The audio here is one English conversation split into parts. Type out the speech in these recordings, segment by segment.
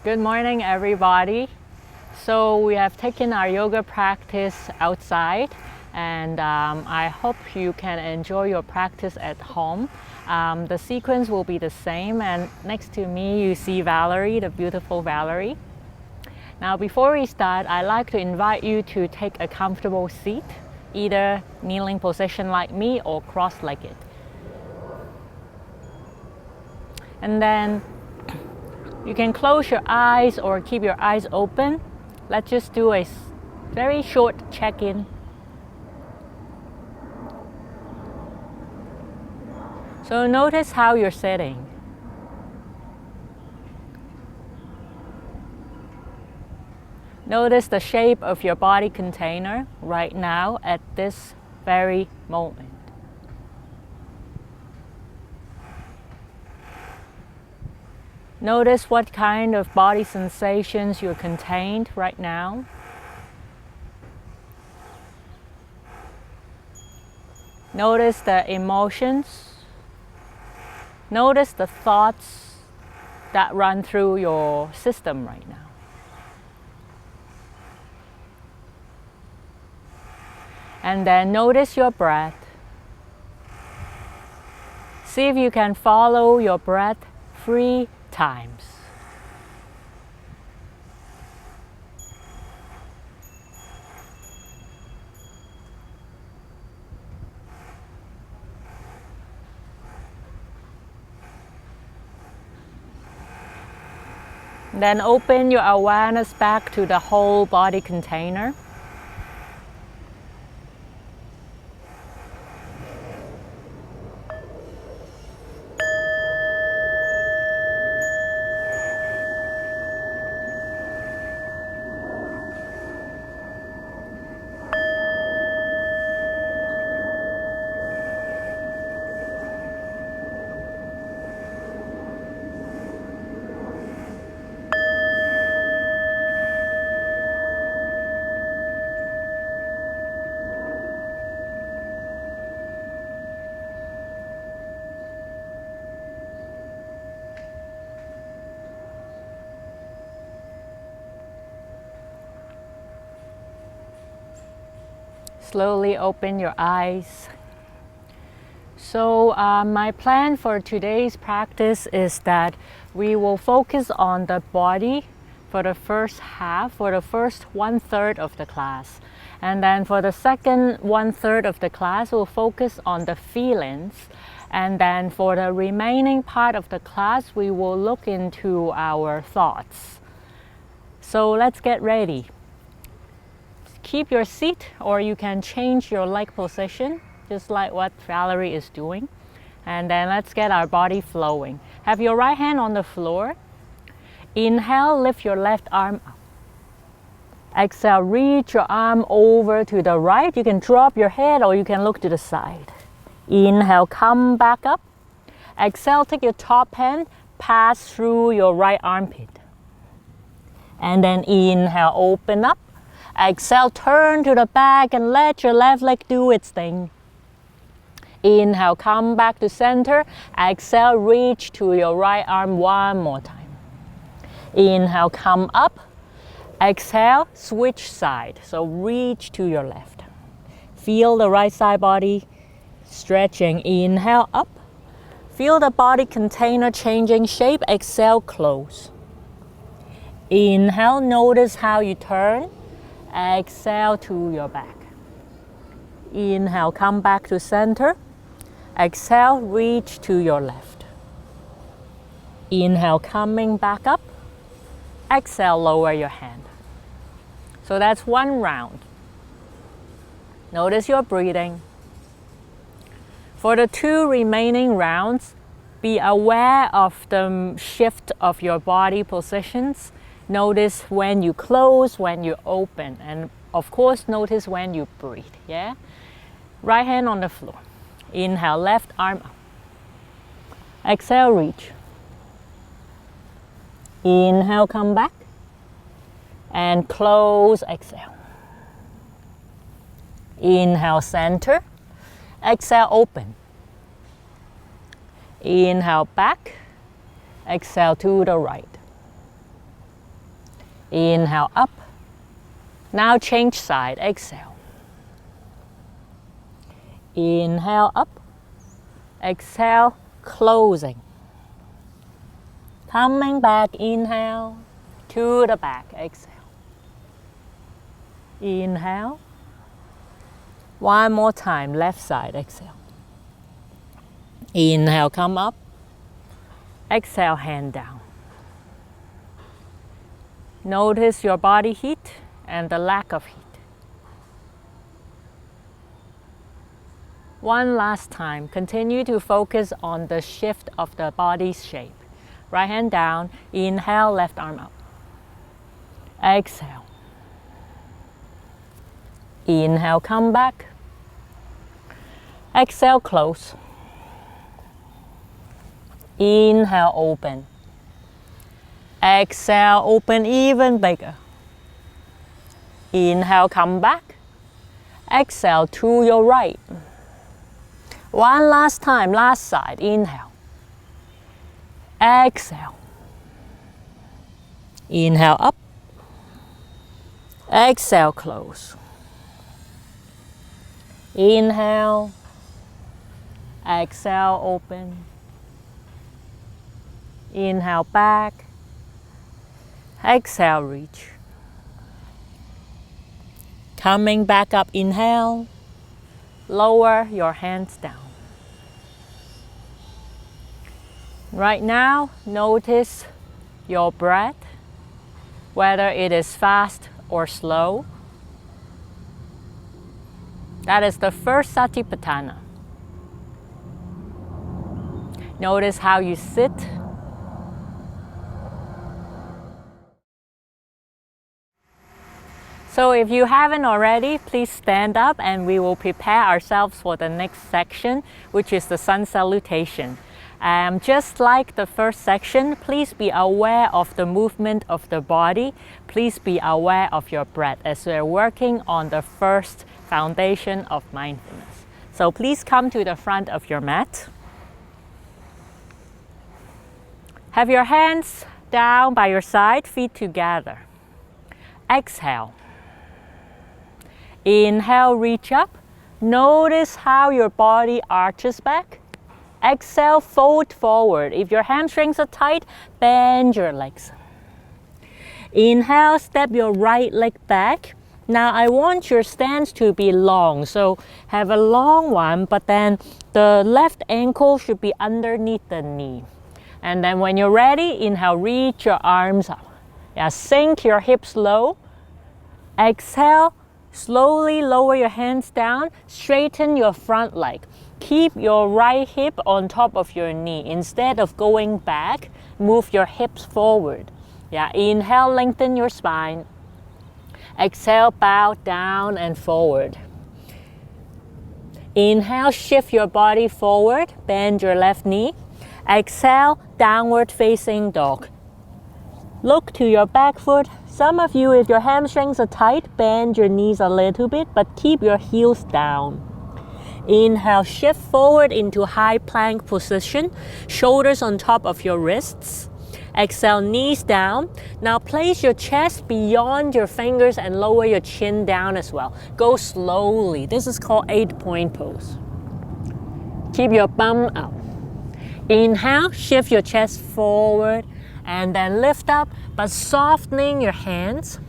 Good morning, everybody. So we have taken our yoga practice outside, and I hope you can enjoy your practice at home. The sequence will be the same, and next to me you see Valerie, the beautiful Valerie. Now before we start, I'd like to invite you to take a comfortable seat, either kneeling position like me or cross-legged. And then you can close your eyes or keep your eyes open. Let's just do a very short check-in. So notice how you're sitting. Notice the shape of your body container right now at this very moment. Notice what kind of body sensations you're contained right now. Notice the emotions. Notice the thoughts that run through your system right now. And then notice your breath. See if you can follow your breath 3 times. Then open your awareness back to the whole body container. Slowly open your eyes. So my plan for today's practice is that we will focus on the body for the first half, for the first 1/3 of the class. And then for the second 1/3 of the class, we'll focus on the feelings. And then for the remaining part of the class, we will look into our thoughts. So let's get ready. Keep your seat, or you can change your leg position, just like what Valerie is doing. And then let's get our body flowing. Have your right hand on the floor. Inhale, lift your left arm up. Exhale, reach your arm over to the right. You can drop your head or you can look to the side. Inhale, come back up. Exhale, take your top hand, pass through your right armpit. And then inhale, open up. Exhale, turn to the back and let your left leg do its thing. Inhale, come back to center. Exhale, reach to your right arm one more time. Inhale, come up. Exhale, switch side. So reach to your left. Feel the right side body stretching. Inhale, up. Feel the body container changing shape. Exhale, close. Inhale, notice how you turn. Exhale to your back. Inhale, come back to center. Exhale, reach to your left. Inhale, coming back up. Exhale, lower your hand. So that's one round. Notice your breathing. For the 2 remaining rounds, be aware of the shift of your body positions. Notice when you close, when you open, and of course notice when you breathe, yeah? Right hand on the floor. Inhale, left arm up. Exhale, reach. Inhale, come back. And close, exhale. Inhale, center. Exhale, open. Inhale, back. Exhale to the right. Inhale up. Now change side, exhale. Inhale up. Exhale, closing. Coming back, inhale to the back, exhale. Inhale. One more time, left side, exhale. Inhale, come up. Exhale, hand down. Notice your body heat and the lack of heat. One last time, continue to focus on the shift of the body's shape. Right hand down, inhale, left arm up. Exhale. Inhale, come back. Exhale, close. Inhale, open. Exhale, open even bigger. Inhale, come back. Exhale to your right. One last time, last side, inhale. Exhale. Inhale up. Exhale, close. Inhale. Exhale, open. Inhale back. Exhale, reach. Coming back up, inhale. Lower your hands down. Right now, notice your breath, whether it is fast or slow. That is the first Satipatthana. Notice how you sit. So if you haven't already, please stand up and we will prepare ourselves for the next section, which is the sun salutation. Just like the first section, please be aware of the movement of the body. Please be aware of your breath as we're working on the first foundation of mindfulness. So please come to the front of your mat. Have your hands down by your side, feet together. Exhale. Inhale, reach up. Notice how your body arches back. Exhale, fold forward. If your hamstrings are tight, bend your legs. Inhale, step your right leg back. Now I want your stance to be long. So have a long one, but then the left ankle should be underneath the knee. And then when you're ready, inhale, reach your arms up. Yeah, sink your hips low. Exhale, slowly lower your hands down. Straighten your front leg. Keep your right hip on top of your knee. Instead of going back, move your hips forward. Yeah, inhale, lengthen your spine. Exhale, bow down and forward. Inhale, shift your body forward. Bend your left knee. Exhale, downward facing dog. Look to your back foot. Some of you, if your hamstrings are tight, bend your knees a little bit, but keep your heels down. Inhale, shift forward into high plank position, shoulders on top of your wrists. Exhale, knees down. Now place your chest beyond your fingers and lower your chin down as well. Go slowly. This is called 8-point pose. Keep your bum up. Inhale, shift your chest forward and then lift up, but softening your hands.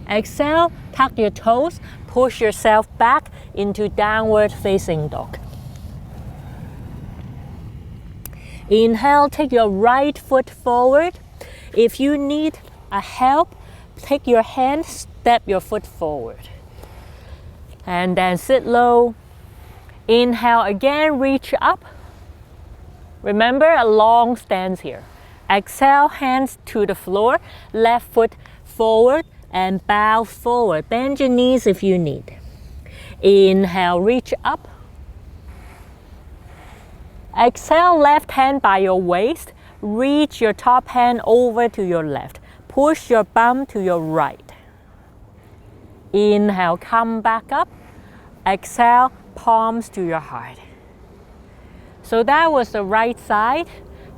Exhale, tuck your toes, push yourself back into downward facing dog. Inhale, take your right foot forward. If you need a help, take your hand, step your foot forward. And then sit low. Inhale again, reach up. Remember a long stance here. Exhale, hands to the floor, left foot forward and bow forward. Bend your knees if you need. Inhale, reach up. Exhale, left hand by your waist. Reach your top hand over to your left. Push your bum to your right. Inhale, come back up. Exhale, palms to your heart. So that was the right side.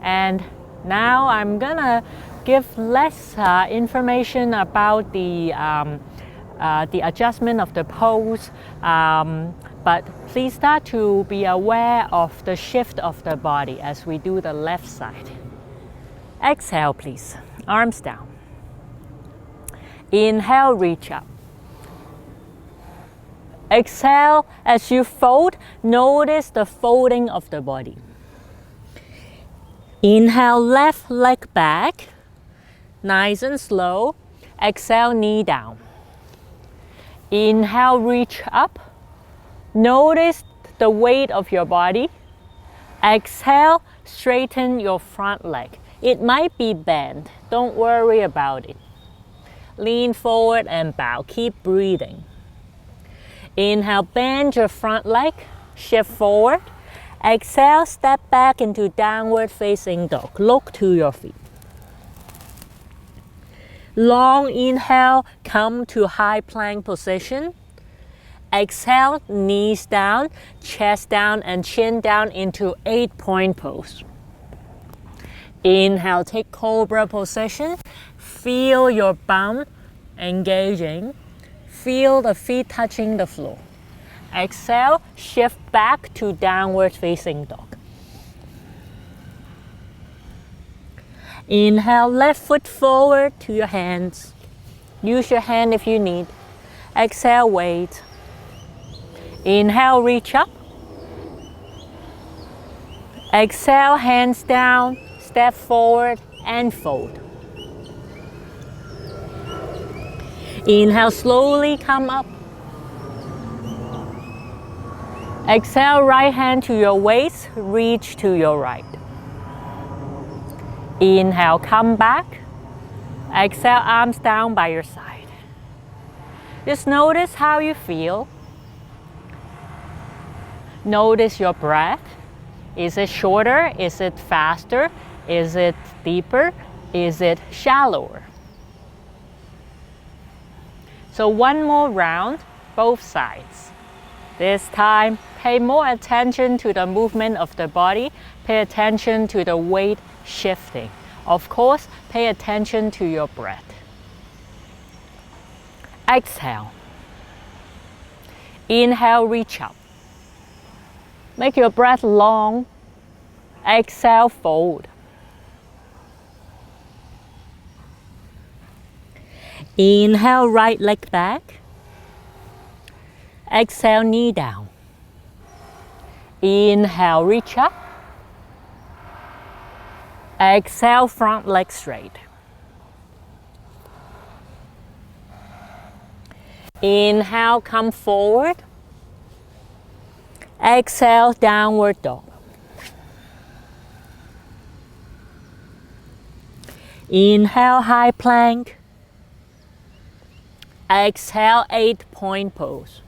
And now I'm gonna give less information about the adjustment of the pose, but please start to be aware of the shift of the body as we do the left side. Exhale, please. Arms down. Inhale, reach up. Exhale, as you fold, notice the folding of the body. Inhale, left leg back, nice and slow. Exhale, knee down. Inhale, reach up. Notice the weight of your body. Exhale, straighten your front leg. It might be bent, don't worry about it. Lean forward and bow, keep breathing. Inhale, bend your front leg, shift forward. Exhale, step back into downward facing dog. Look to your feet. Long inhale, come to high plank position. Exhale, knees down, chest down, and chin down into 8-point pose. Inhale, take cobra position. Feel your bum engaging. Feel the feet touching the floor. Exhale, shift back to downward facing dog. Inhale, left foot forward to your hands. Use your hand if you need. Exhale, wait. Inhale, reach up. Exhale, hands down, step forward and fold. Inhale, slowly come up. Exhale, right hand to your waist, reach to your right. Inhale, come back. Exhale, arms down by your side. Just notice how you feel. Notice your breath. Is it shorter? Is it faster? Is it deeper? Is it shallower? So one more round, both sides. This time, pay more attention to the movement of the body. Pay attention to the weight shifting. Of course, pay attention to your breath. Exhale. Inhale, reach up. Make your breath long. Exhale, fold. Inhale, right leg back. Exhale, knee down. Inhale, reach up. Exhale, front leg straight. Inhale, come forward. Exhale, downward dog. Inhale, high plank. Exhale, 8-point pose.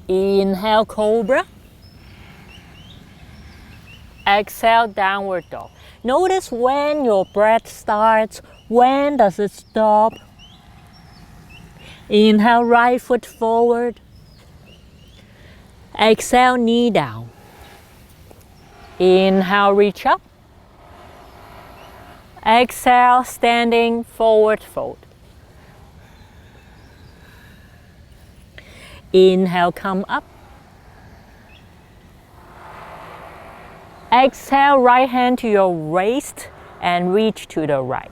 Inhale, cobra. Exhale, downward dog. Notice when your breath starts, when does it stop? Inhale, right foot forward. Exhale, knee down. Inhale, reach up. Exhale, standing forward fold. Inhale, come up. Exhale, right hand to your waist and reach to the right.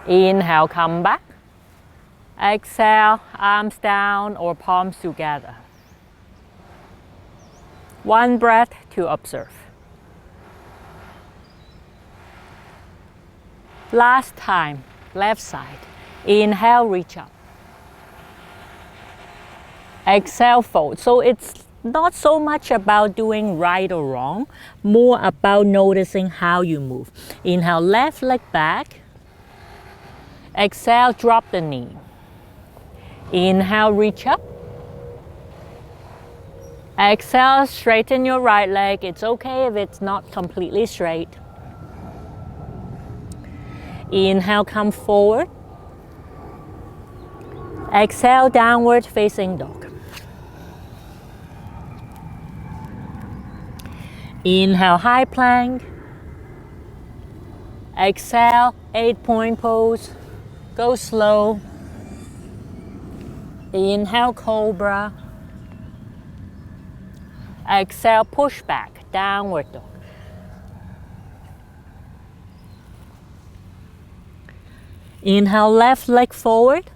Inhale, come back. Exhale, arms down or palms together. One breath to observe. Last time, left side. Inhale, reach up. Exhale, fold. So it's not so much about doing right or wrong, more about noticing how you move. Inhale, left leg back. Exhale, drop the knee. Inhale, reach up. Exhale, straighten your right leg. It's okay if it's not completely straight. Inhale, come forward. Exhale, downward facing dog. Inhale, high plank. Exhale, 8-point pose. Go slow. Inhale, cobra. Exhale, push back, downward dog. Inhale, left leg forward.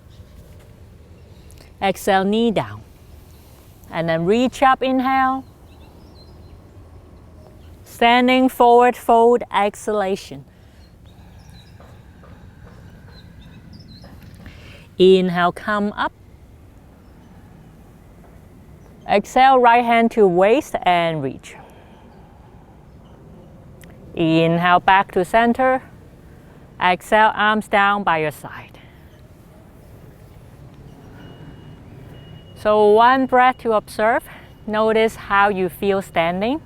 Exhale, knee down. And then reach up, inhale. Standing forward fold, exhalation. Inhale, come up. Exhale, right hand to waist and reach. Inhale, back to center. Exhale, arms down by your side. So one breath to observe. Notice how you feel standing.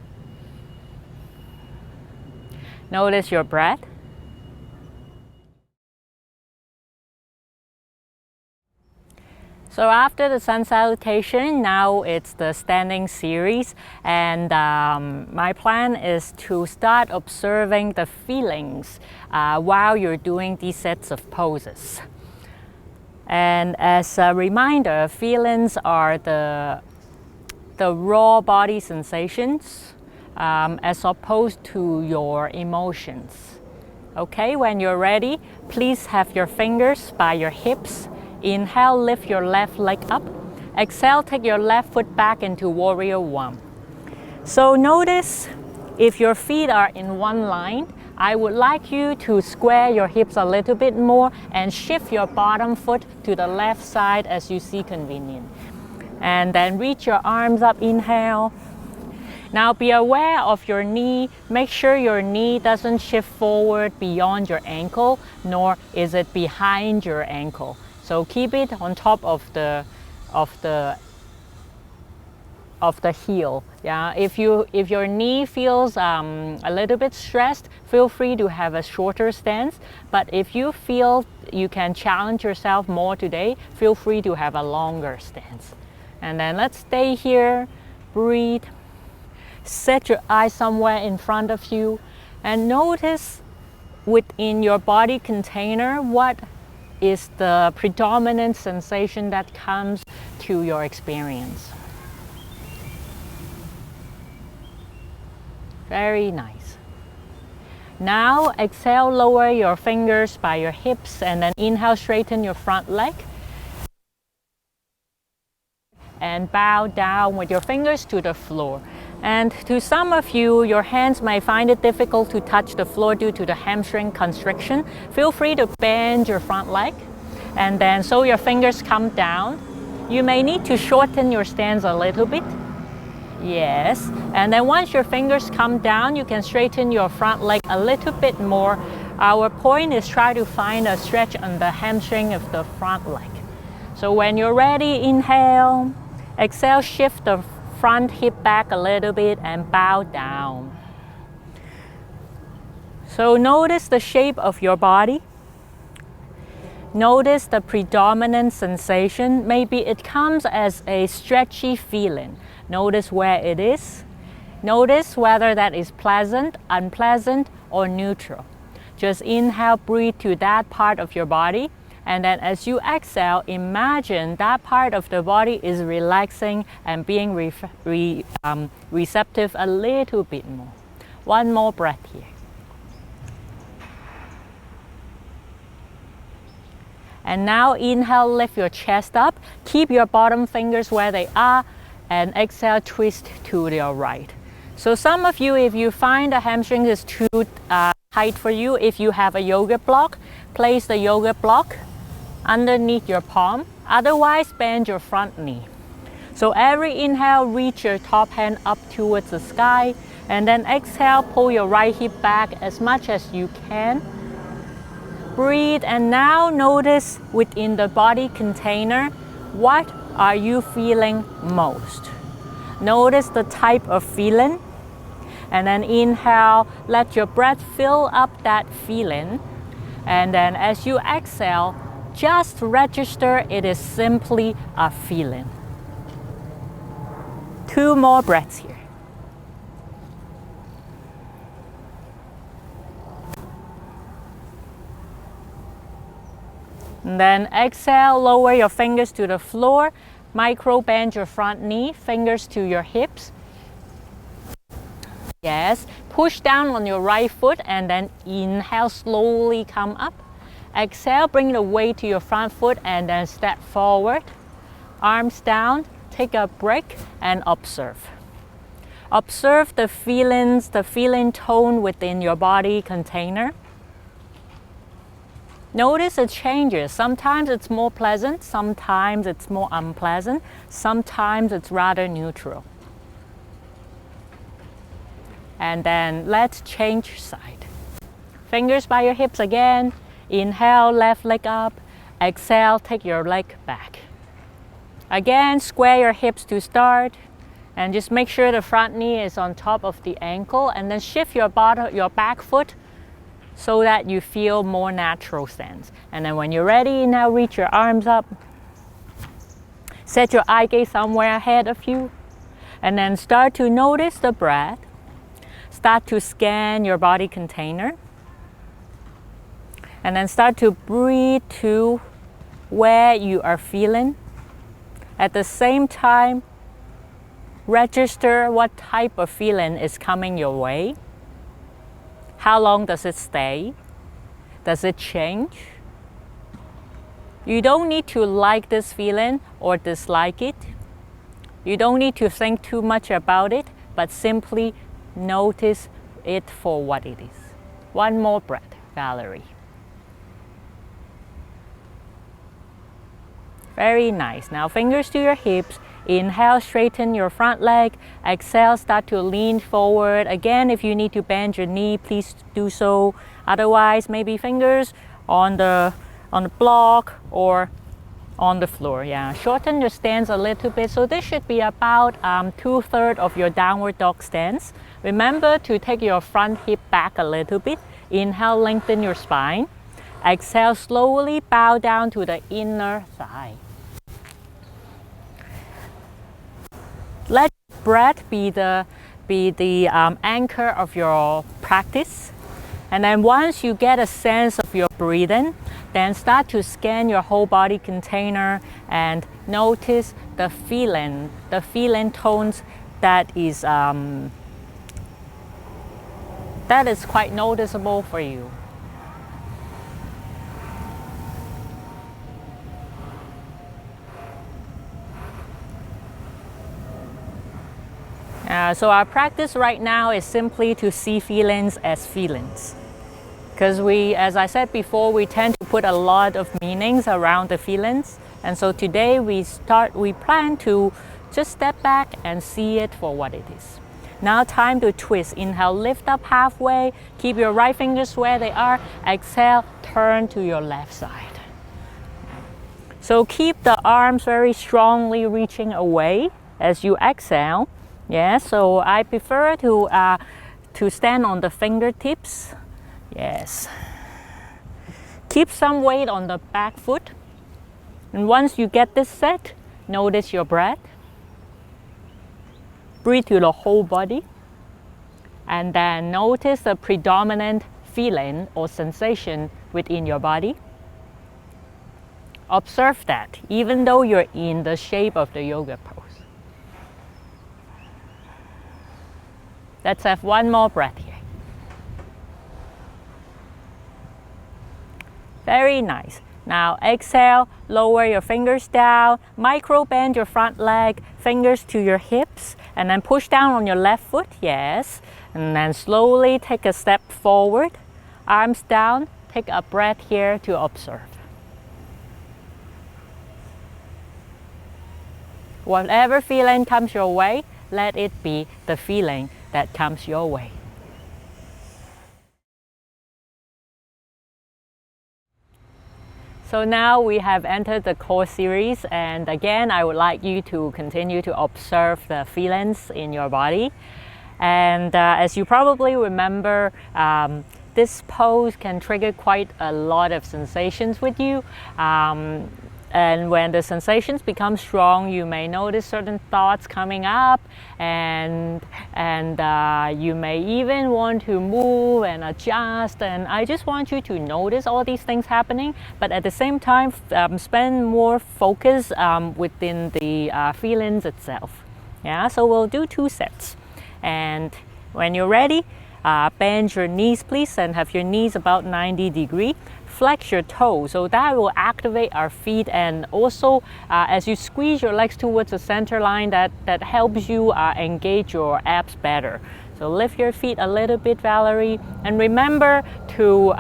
Notice your breath. So after the sun salutation, now it's the standing series, and my plan is to start observing the feelings while you're doing these sets of poses. And as a reminder, feelings are the raw body sensations as opposed to your emotions. Okay, when you're ready, please have your fingers by your hips. Inhale, lift your left leg up. Exhale, take your left foot back into warrior one. So notice if your feet are in one line, I would like you to square your hips a little bit more and shift your bottom foot to the left side as you see convenient. And then reach your arms up, inhale. Now be aware of your knee. Make sure your knee doesn't shift forward beyond your ankle, nor is it behind your ankle. So keep it on top of the heel. Yeah. If your knee feels a little bit stressed, feel free to have a shorter stance. But if you feel you can challenge yourself more today, feel free to have a longer stance. And then let's stay here. Breathe. Set your eyes somewhere in front of you, and notice within your body container what is the predominant sensation that comes to your experience. Very nice. Now exhale, lower your fingers by your hips, and then inhale, straighten your front leg. And bow down with your fingers to the floor. And to some of you, your hands might find it difficult to touch the floor due to the hamstring constriction. Feel free to bend your front leg, and then so your fingers come down. You may need to shorten your stance a little bit. Yes. And then once your fingers come down, you can straighten your front leg a little bit more. Our point is try to find a stretch on the hamstring of the front leg. So when you're ready, inhale. Exhale, shift the front hip back a little bit and bow down. So notice the shape of your body. Notice the predominant sensation. Maybe it comes as a stretchy feeling. Notice where it is. Notice whether that is pleasant, unpleasant, or neutral. Just inhale, breathe to that part of your body. And then as you exhale, imagine that part of the body is relaxing and being receptive a little bit more. One more breath here. And now inhale, lift your chest up. Keep your bottom fingers where they are. And exhale, twist to your right. So some of you, if you find the hamstring is too tight for you, if you have a yoga block, place the yoga block underneath your palm. Otherwise, bend your front knee. So every inhale, reach your top hand up towards the sky. And then exhale, pull your right hip back as much as you can. Breathe, and now notice within the body container, what are you feeling most? Notice the type of feeling. And then inhale, let your breath fill up that feeling. And then as you exhale, just register it is simply a feeling. 2 more breaths here. And then exhale, lower your fingers to the floor, micro bend your front knee, fingers to your hips. Yes, push down on your right foot and then inhale, slowly come up. Exhale, bring the weight to your front foot and then step forward. Arms down, take a break and observe. Observe the feelings, the feeling tone within your body container. Notice the changes. Sometimes it's more pleasant, sometimes it's more unpleasant, sometimes it's rather neutral. And then let's change side. Fingers by your hips again. Inhale, left leg up. Exhale, take your leg back. Again, square your hips to start. And just make sure the front knee is on top of the ankle. And then shift your back foot so that you feel more natural stance. And then when you're ready, now reach your arms up. Set your eye gaze somewhere ahead of you. And then start to notice the breath. Start to scan your body container. And then start to breathe to where you are feeling. At the same time, register what type of feeling is coming your way. How long does it stay? Does it change? You don't need to like this feeling or dislike it. You don't need to think too much about it, but simply notice it for what it is. One more breath, Valerie. Very nice. Now fingers to your hips. Inhale, straighten your front leg. Exhale, start to lean forward. Again, if you need to bend your knee, please do so. Otherwise, maybe fingers on the block or on the floor. Yeah, shorten your stance a little bit. So this should be about 2/3 of your downward dog stance. Remember to take your front hip back a little bit. Inhale, lengthen your spine. Exhale, slowly bow down to the inner thigh. Let breath be the anchor of your practice. And then once you get a sense of your breathing, then start to scan your whole body container and notice the feeling tones that is quite noticeable for you. So our practice right now is simply to see feelings as feelings. Because as I said before, we tend to put a lot of meanings around the feelings. And so today we plan to just step back and see it for what it is. Now time to twist. Inhale, lift up halfway. Keep your right fingers where they are. Exhale, turn to your left side. So keep the arms very strongly reaching away as you exhale. Yeah, so I prefer to stand on the fingertips. Yes. Keep some weight on the back foot. And once you get this set, notice your breath. Breathe to the whole body. And then notice the predominant feeling or sensation within your body. Observe that, even though you're in the shape of the yoga pose. Let's have one more breath here. Very nice. Now exhale, lower your fingers down, micro bend your front leg, fingers to your hips, and then push down on your left foot, yes. And then slowly take a step forward, arms down, take a breath here to observe. Whatever feeling comes your way, let it be the feeling that comes your way. So now we have entered the core series, and again I would like you to continue to observe the feelings in your body. And as you probably remember, this pose can trigger quite a lot of sensations with you. And when the sensations become strong, you may notice certain thoughts coming up, and you may even want to move and adjust. And I just want you to notice all these things happening, but at the same time, spend more focus within the feelings itself. Yeah, so we'll do 2 sets. And when you're ready, bend your knees, please, and have your knees about 90 degrees. Flex your toes, so that will activate our feet, and also as you squeeze your legs towards the center line, that helps you engage your abs better. So lift your feet a little bit, Valerie, and remember to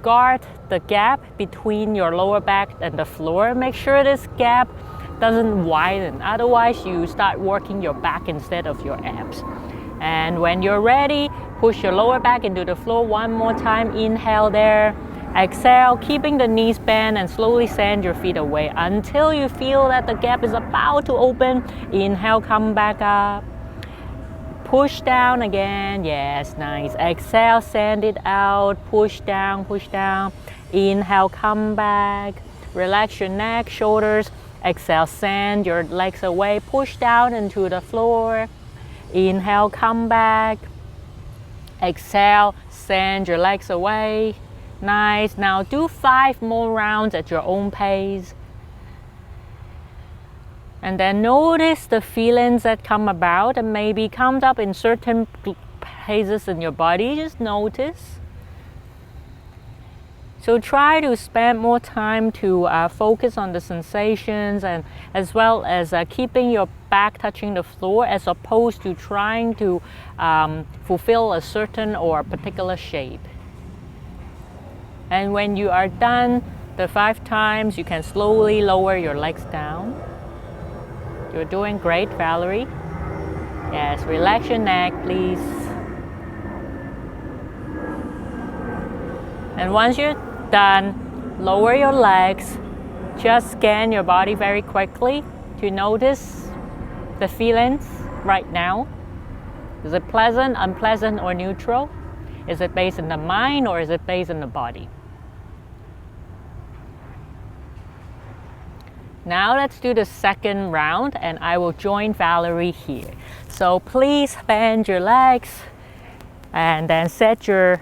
guard the gap between your lower back and the floor. Make sure this gap doesn't widen, otherwise you start working your back instead of your abs. And when you're ready, push your lower back into the floor one more time. Inhale there. Exhale, keeping the knees bent, and slowly send your feet away until you feel that the gap is about to open. Inhale, come back up. Push down again. Yes, nice. Exhale, send it out. Push down, push down. Inhale, come back. Relax your neck, shoulders. Exhale, send your legs away. Push down into the floor. Inhale, come back. Exhale, send your legs away. Nice. Now do 5 more rounds at your own pace. And then notice the feelings that come about and maybe comes up in certain places in your body. Just notice. So try to spend more time to focus on the sensations, and as well as keeping your back touching the floor, as opposed to trying to fulfill a certain or a particular shape. And when you are done the 5 times, you can slowly lower your legs down. You're doing great, Valerie. Yes, relax your neck, please. And once you're done, lower your legs. Just scan your body very quickly to notice the feelings right now. Is it pleasant, unpleasant, or neutral? Is it based in the mind, or is it based in the body? Now let's do the second round, and I will join Valerie here. So please bend your legs and then set your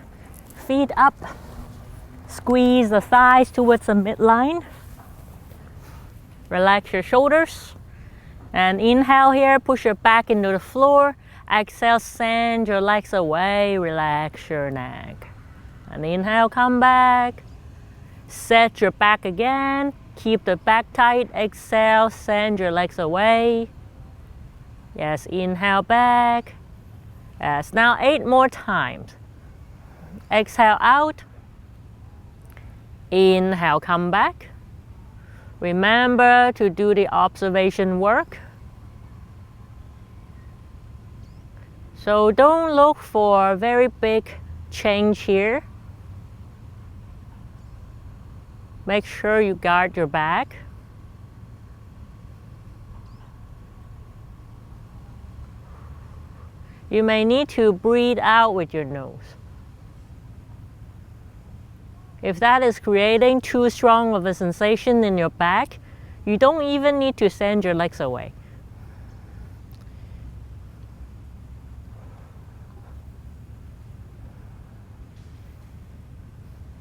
feet up. Squeeze the thighs towards the midline. Relax your shoulders. And inhale here, push your back into the floor. Exhale, send your legs away, relax your neck. And inhale, come back. Set your back again. Keep the back tight. Exhale, send your legs away. Yes, inhale back. Yes, now 8 more times. Exhale out. Inhale, come back. Remember to do the observation work. So don't look for a very big change here. Make sure you guard your back. You may need to breathe out with your nose. If that is creating too strong of a sensation in your back, you don't even need to send your legs away.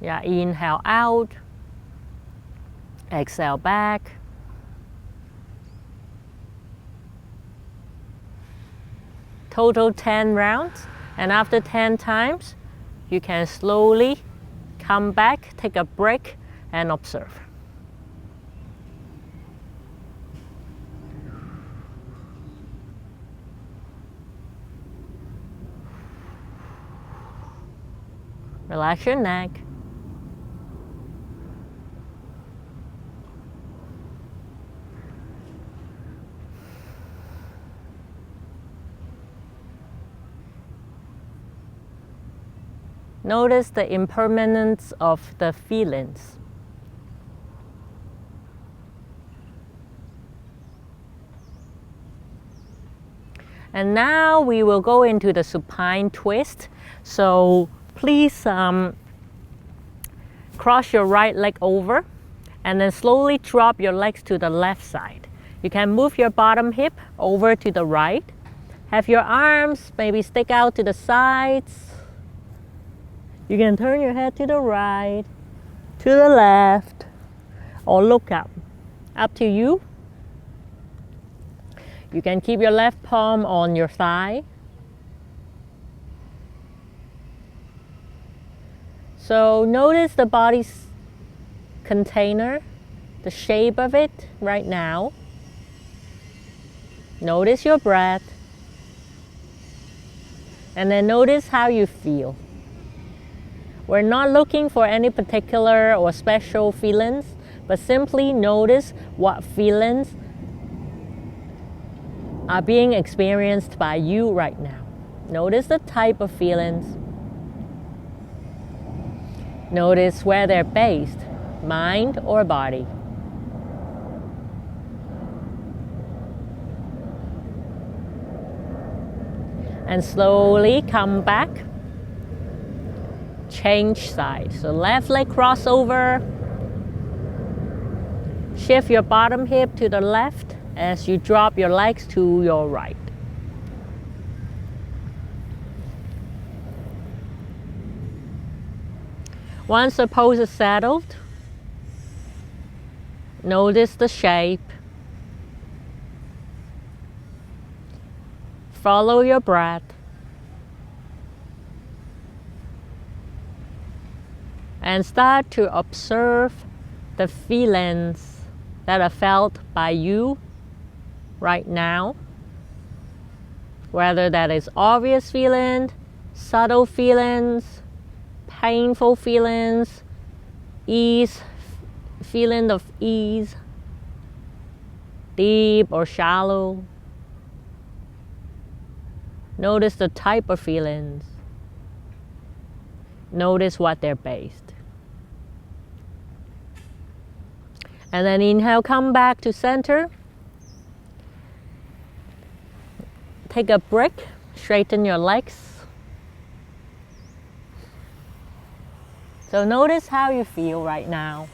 Yeah, inhale out. Exhale back. Total 10 rounds, and after 10 times, you can slowly come back, take a break, and observe. Relax your neck. Notice the impermanence of the feelings. And now we will go into the supine twist. So please cross your right leg over And then slowly drop your legs to the left side. You can move your bottom hip over to the right. Have your arms maybe stick out to the sides. You can turn your head to the right, to the left, or look up to you. You can keep your left palm on your thigh. So notice the body's container, the shape of it right now. Notice your breath. And then notice how you feel. We're not looking for any particular or special feelings, but simply notice what feelings are being experienced by you right now. Notice the type of feelings. Notice where they're based, mind or body. And slowly come back. Change side. So left leg crossover. Shift your bottom hip to the left as you drop your legs to your right. Once the pose is settled, notice the shape. Follow your breath. And start to observe the feelings that are felt by you right now. Whether that is obvious feelings, subtle feelings, painful feelings, feeling of ease, deep or shallow. Notice the type of feelings. Notice what they're based. And then inhale, come back to center. Take a break, straighten your legs. So notice how you feel right now.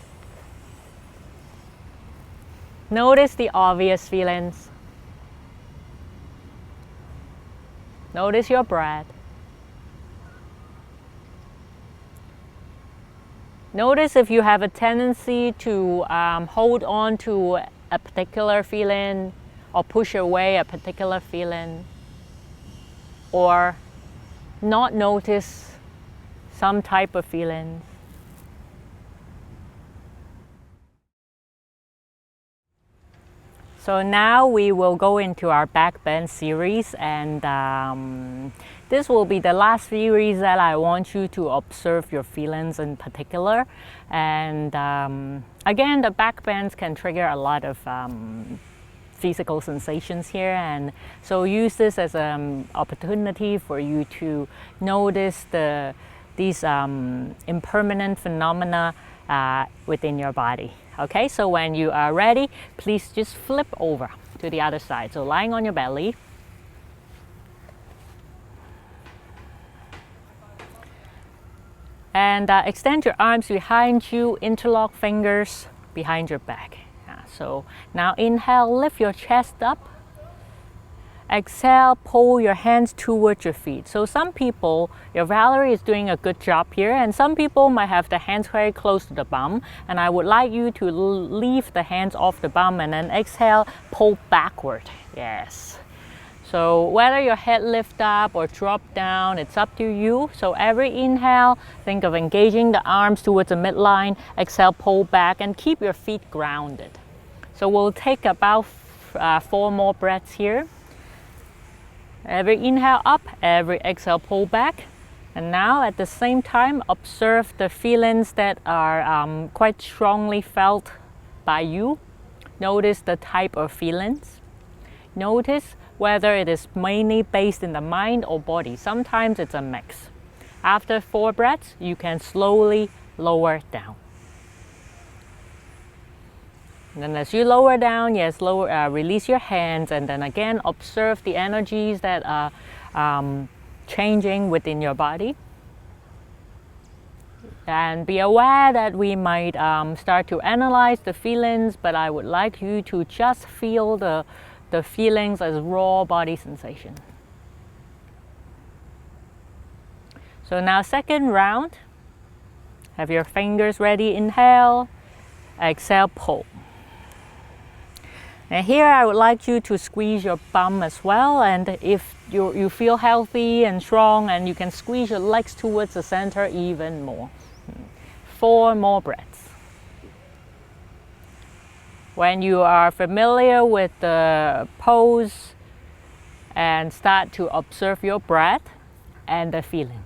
Notice the obvious feelings. Notice your breath. Notice if you have a tendency to hold on to a particular feeling or push away a particular feeling, or not notice some type of feelings. So now we will go into our back bend series, and this will be the last series that I want you to observe your feelings in particular. And again, the back bends can trigger a lot of physical sensations here, and so use this as an opportunity for you to notice these impermanent phenomena within your body. Okay, so when you are ready, please just flip over to the other side. So lying on your belly. And extend your arms behind you, interlock fingers behind your back. So now inhale, lift your chest up. Exhale, pull your hands towards your feet. So some people, your Valerie is doing a good job here, and some people might have the hands very close to the bum, and I would like you to leave the hands off the bum and then exhale, pull backward. Yes. So whether your head lift up or drop down, it's up to you. So every inhale, think of engaging the arms towards the midline. Exhale, pull back and keep your feet grounded. So we'll take about 4 more breaths here. Every inhale up, every exhale pull back. And now at the same time, observe the feelings that are quite strongly felt by you. Notice the type of feelings. Notice whether it is mainly based in the mind or body. Sometimes it's a mix. After 4 breaths, you can slowly lower down. And then as you lower down, yes, release your hands, and then again observe the energies that are changing within your body. And be aware that we might start to analyze the feelings, but I would like you to just feel the feelings as raw body sensation. So now second round, have your fingers ready, inhale, exhale, pull. And here I would like you to squeeze your bum as well, and if you feel healthy and strong, and you can squeeze your legs towards the center even more. 4 more breaths. When you are familiar with the pose, and start to observe your breath and the feelings.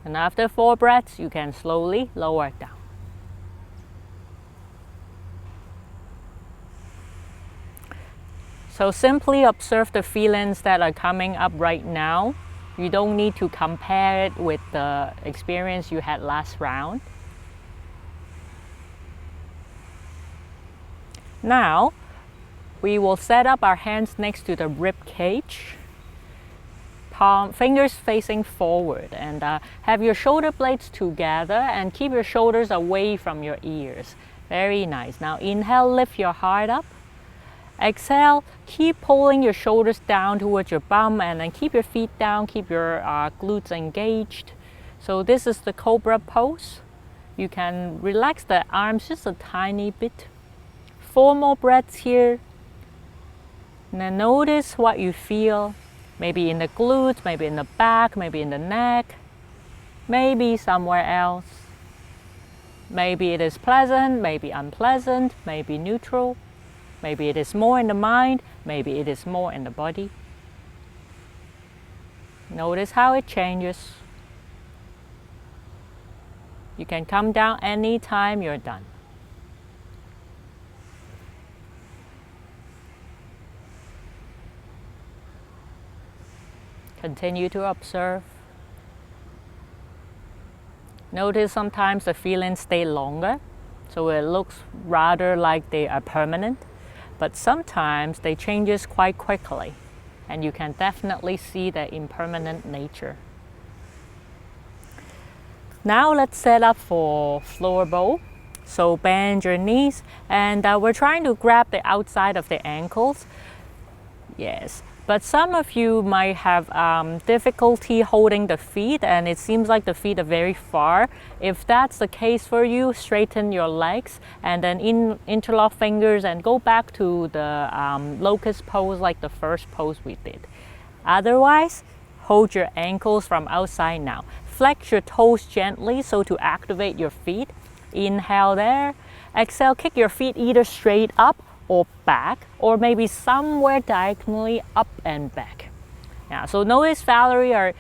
And after 4 breaths, you can slowly lower it down. So simply observe the feelings that are coming up right now. You don't need to compare it with the experience you had last round. Now, we will set up our hands next to the rib cage. Fingers facing forward, and have your shoulder blades together and keep your shoulders away from your ears. Very nice. Now inhale, lift your heart up. Exhale, keep pulling your shoulders down towards your bum, and then keep your feet down, keep your glutes engaged. So this is the cobra pose. You can relax the arms just a tiny bit. 4 more breaths here. And then notice what you feel. Maybe in the glutes, maybe in the back, maybe in the neck, maybe somewhere else. Maybe it is pleasant, maybe unpleasant, maybe neutral. Maybe it is more in the mind, maybe it is more in the body. Notice how it changes. You can come down anytime you're done. Continue to observe. Notice sometimes the feelings stay longer, so it looks rather like they are permanent. But sometimes they changes quite quickly, and you can definitely see the impermanent nature. Now let's set up for floor bowl. So bend your knees, and we're trying to grab the outside of the ankles. Yes, but some of you might have difficulty holding the feet, and it seems like the feet are very far. If that's the case for you, straighten your legs and then interlock fingers and go back to the locust pose like the first pose we did. Otherwise, hold your ankles from outside now. Flex your toes gently so to activate your feet. Inhale there. Exhale, kick your feet either straight up or back, or maybe somewhere diagonally up and back. Yeah, so notice Valerie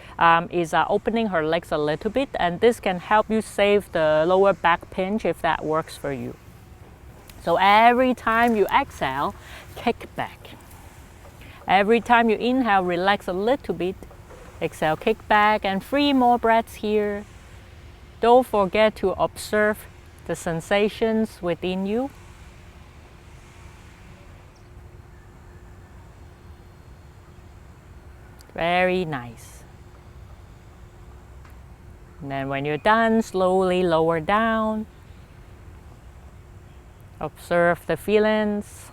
is opening her legs a little bit, and this can help you save the lower back pinch if that works for you. So every time you exhale, kick back. Every time you inhale, relax a little bit. Exhale, kick back, and 3 more breaths here. Don't forget to observe the sensations within you. Very nice. And then when you're done, slowly lower down. Observe the feelings.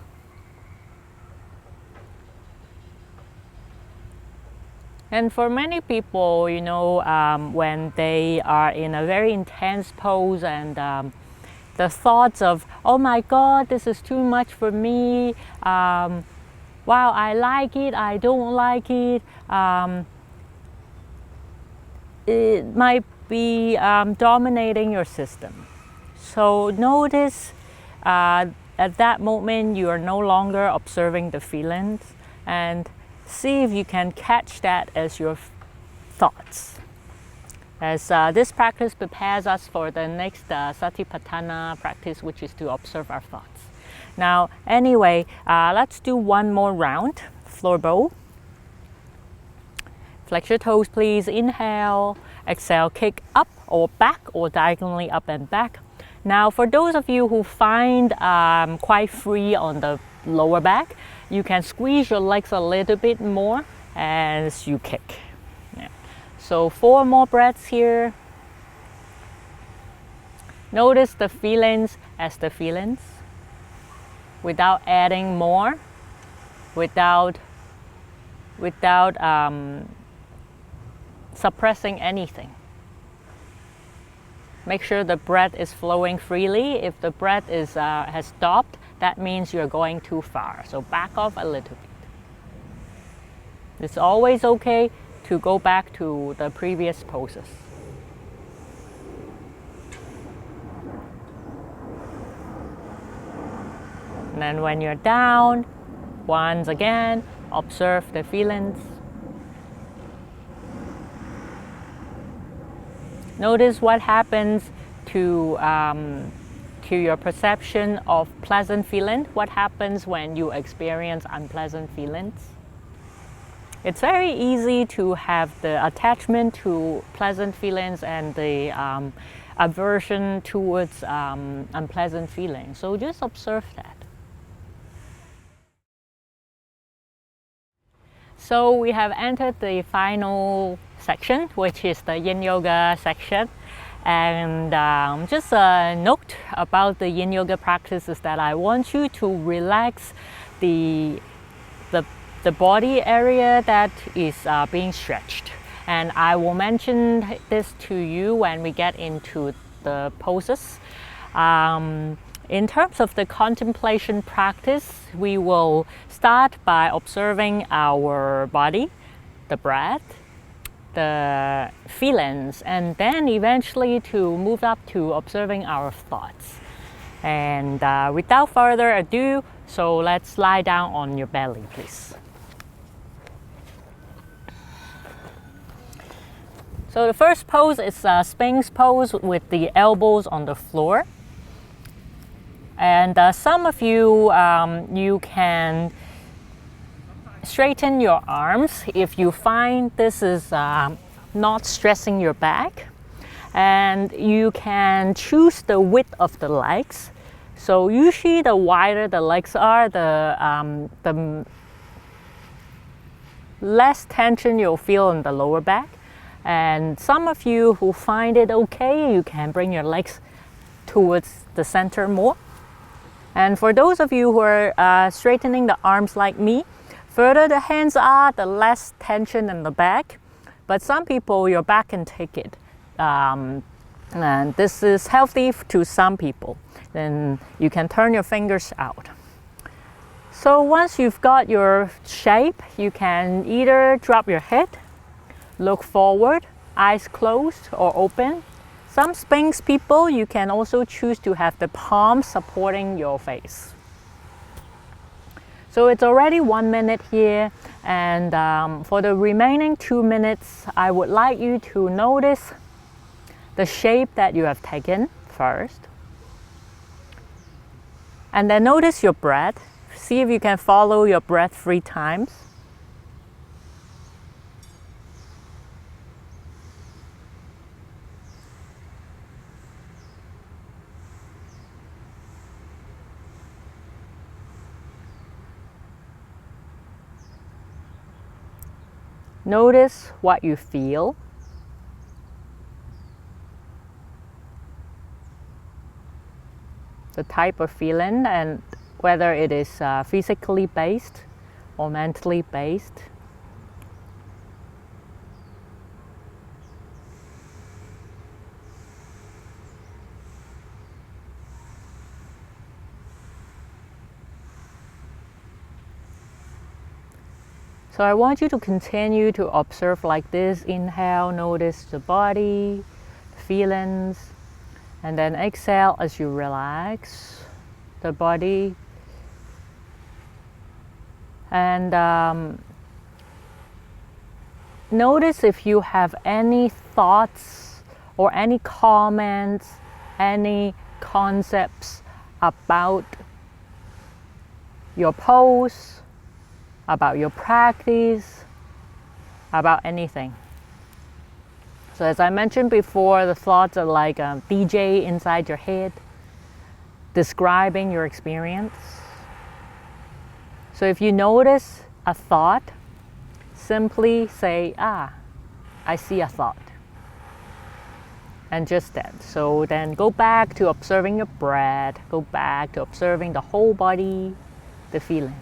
And for many people, you know, when they are in a very intense pose and the thoughts of, oh my God, this is too much for me. Wow, I like it, I don't like it. It might be dominating your system. So notice at that moment you are no longer observing the feelings, and see if you can catch that as your thoughts. As this practice prepares us for the next Satipatthana practice, which is to observe our thoughts. Now, anyway, let's do one more round, floor bowl. Flex your toes, please. Inhale, exhale, kick up or back or diagonally up and back. Now, for those of you who find quite free on the lower back, you can squeeze your legs a little bit more as you kick. Yeah. So 4 more breaths here. Notice the feelings as the feelings without adding more, without suppressing anything. Make sure the breath is flowing freely. If the breath has stopped, that means you're going too far. So back off a little bit. It's always okay to go back to the previous poses. And then when you're down, once again, observe the feelings. Notice what happens to your perception of pleasant feelings. What happens when you experience unpleasant feelings? It's very easy to have the attachment to pleasant feelings and the aversion towards unpleasant feelings. So just observe that. So we have entered the final section, which is the Yin Yoga section. And just a note about the Yin Yoga practice is that I want you to relax the body area that is being stretched. And I will mention this to you when we get into the poses. In terms of the contemplation practice, we will start by observing our body, the breath, the feelings, and then eventually to move up to observing our thoughts. And without further ado, so let's lie down on your belly, please. So the first pose is a Sphinx pose with the elbows on the floor. And some of you, you can straighten your arms if you find this is not stressing your back. And you can choose the width of the legs. So usually the wider the legs are, the less tension you'll feel in the lower back. And some of you who find it okay, you can bring your legs towards the center more. And for those of you who are straightening the arms like me, further the hands are, the less tension in the back. But some people, your back can take it. And this is healthy to some people. Then you can turn your fingers out. So once you've got your shape, you can either drop your head, look forward, eyes closed or open. Some Sphinx people, you can also choose to have the palms supporting your face. So it's already 1 minute here, and for the remaining 2 minutes, I would like you to notice the shape that you have taken first. And then notice your breath. See if you can follow your breath 3 times. Notice what you feel. The type of feeling and whether it is physically based or mentally based. So I want you to continue to observe like this. Inhale, notice the body, the feelings, and then exhale as you relax the body. And notice if you have any thoughts or any comments, any concepts about your pose, about your practice, about anything. So as I mentioned before, the thoughts are like a DJ inside your head, describing your experience. So if you notice a thought, simply say, I see a thought. And just that. So then go back to observing your breath, go back to observing the whole body, the feelings.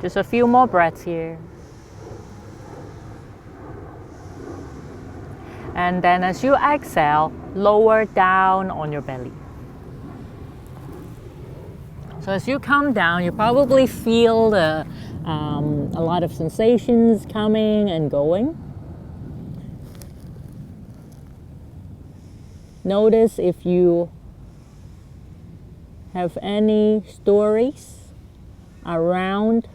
Just a few more breaths here. And then as you exhale, lower down on your belly. So as you come down, you probably feel a lot of sensations coming and going. Notice if you have any stories around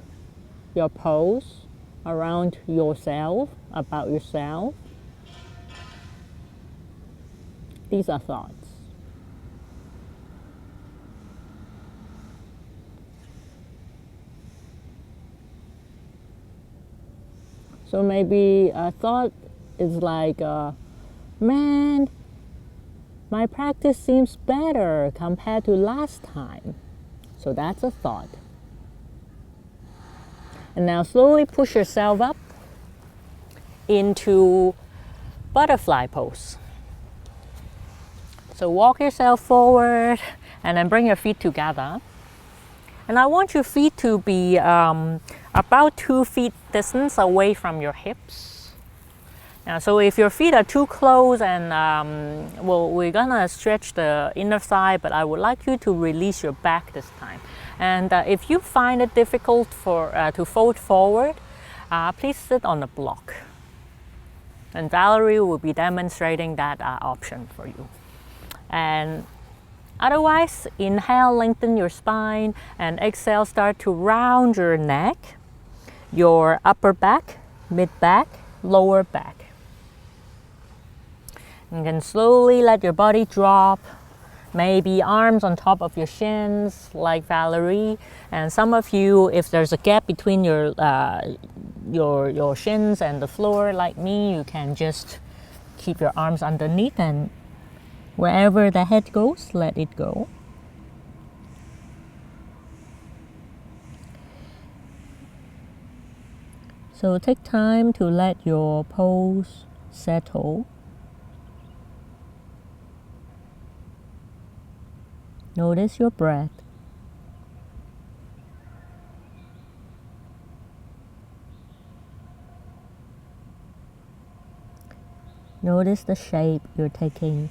your pose, around yourself, about yourself. These are thoughts. So maybe a thought is like, man, my practice seems better compared to last time. So that's a thought. And now slowly push yourself up into butterfly pose. So walk yourself forward and then bring your feet together. And I want your feet to be about 2 feet distance away from your hips. Now, so if your feet are too close, and well, we're gonna stretch the inner thigh, but I would like you to release your back this time. And if you find it difficult to fold forward, please sit on the block. And Valerie will be demonstrating that option for you. And otherwise, inhale, lengthen your spine, and exhale, start to round your neck, your upper back, mid back, lower back. You can slowly let your body drop, maybe arms on top of your shins like Valerie. And some of you, if there's a gap between your shins and the floor like me, you can just keep your arms underneath, and wherever the head goes, let it go. So take time to let your pose settle. Notice your breath. Notice the shape you're taking.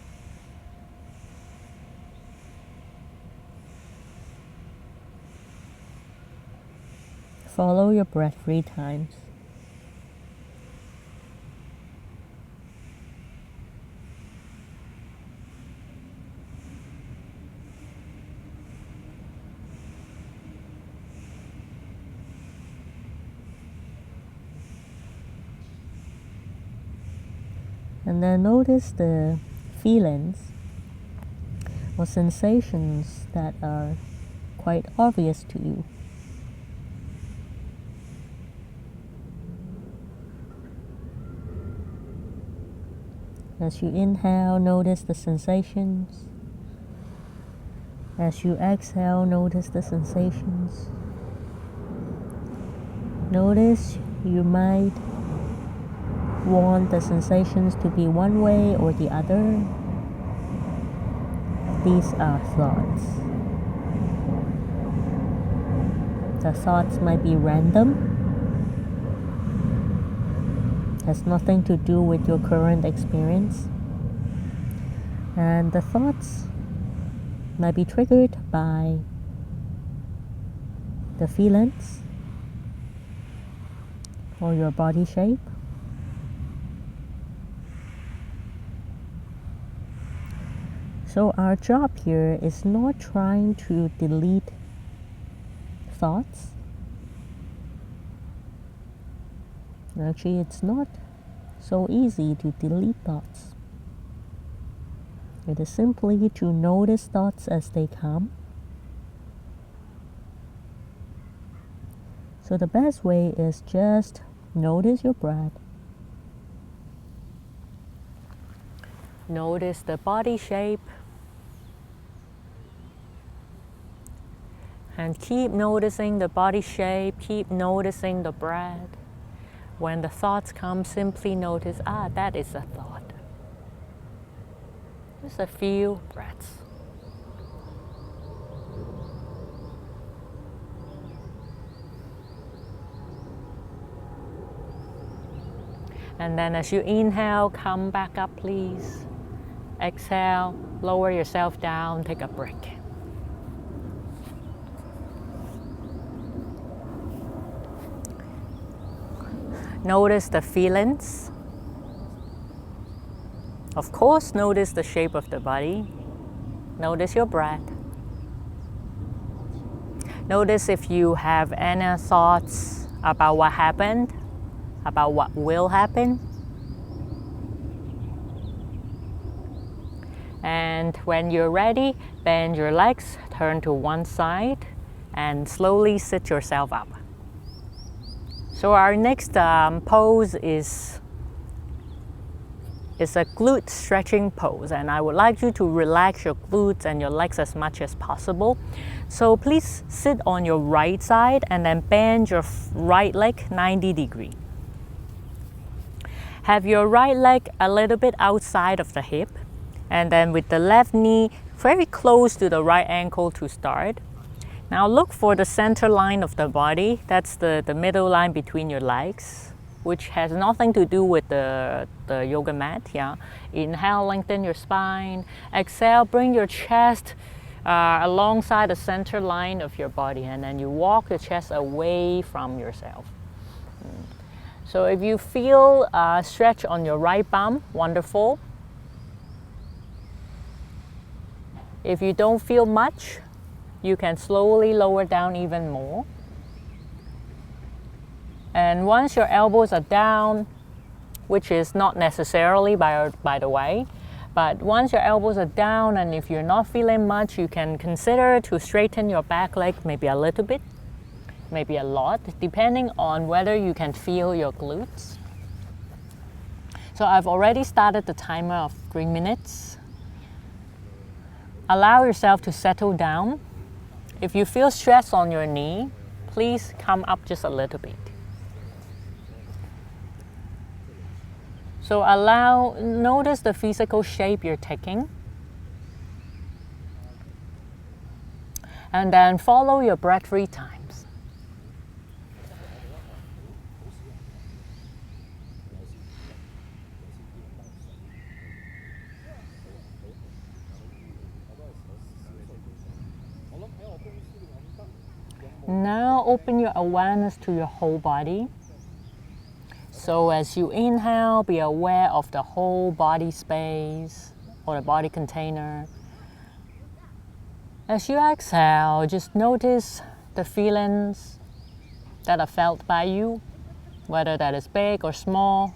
Follow your breath 3 times. And then notice the feelings or sensations that are quite obvious to you. As you inhale, notice the sensations. As you exhale, notice the sensations. Notice you might want the sensations to be one way or the other. These are thoughts. The thoughts might be random. Has nothing to do with your current experience. And the thoughts might be triggered by the feelings or your body shape. So our job here is not trying to delete thoughts. Actually, it's not so easy to delete thoughts. It is simply to notice thoughts as they come. So the best way is just notice your breath. Notice the body shape. And keep noticing the body shape, keep noticing the breath. When the thoughts come, simply notice, that is a thought. Just a few breaths. And then as you inhale, come back up, please. Exhale, lower yourself down, take a break. Notice the feelings. Of course, notice the shape of the body. Notice your breath. Notice if you have any thoughts about what happened, about what will happen. And when you're ready, bend your legs, turn to one side, and slowly sit yourself up. So our next pose is a glute stretching pose, and I would like you to relax your glutes and your legs as much as possible. So please sit on your right side and then bend your right leg 90 degrees. Have your right leg a little bit outside of the hip, and then with the left knee very close to the right ankle to start. Now look for the center line of the body. That's the middle line between your legs, which has nothing to do with the yoga mat. Yeah. Inhale, lengthen your spine. Exhale, bring your chest alongside the center line of your body, and then you walk your chest away from yourself. So if you feel stretch on your right bum, wonderful. If you don't feel much, you can slowly lower down even more. And once your elbows are down, which is not necessarily by the way, but once your elbows are down and if you're not feeling much, you can consider to straighten your back leg maybe a little bit, maybe a lot, depending on whether you can feel your glutes. So I've already started the timer of 3 minutes. Allow yourself to settle down. If you feel stress on your knee, please come up just a little bit. So notice the physical shape you're taking. And then follow your breath 3 times. Now open your awareness to your whole body. So as you inhale, be aware of the whole body space or the body container. As you exhale, just notice the feelings that are felt by you, whether that is big or small,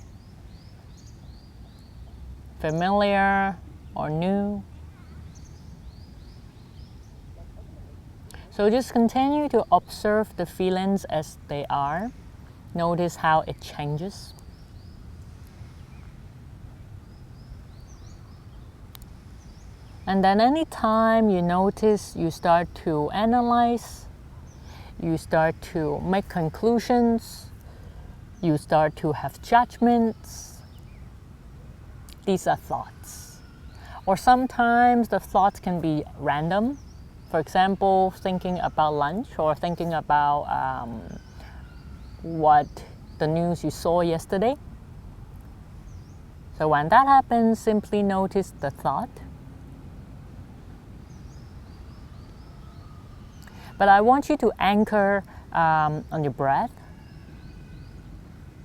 familiar or new. So just continue to observe the feelings as they are. Notice how it changes. And then anytime you notice, you start to analyze, you start to make conclusions, you start to have judgments. These are thoughts. Or sometimes the thoughts can be random. For example, thinking about lunch or thinking about what the news you saw yesterday. So when that happens, simply notice the thought. But I want you to anchor on your breath.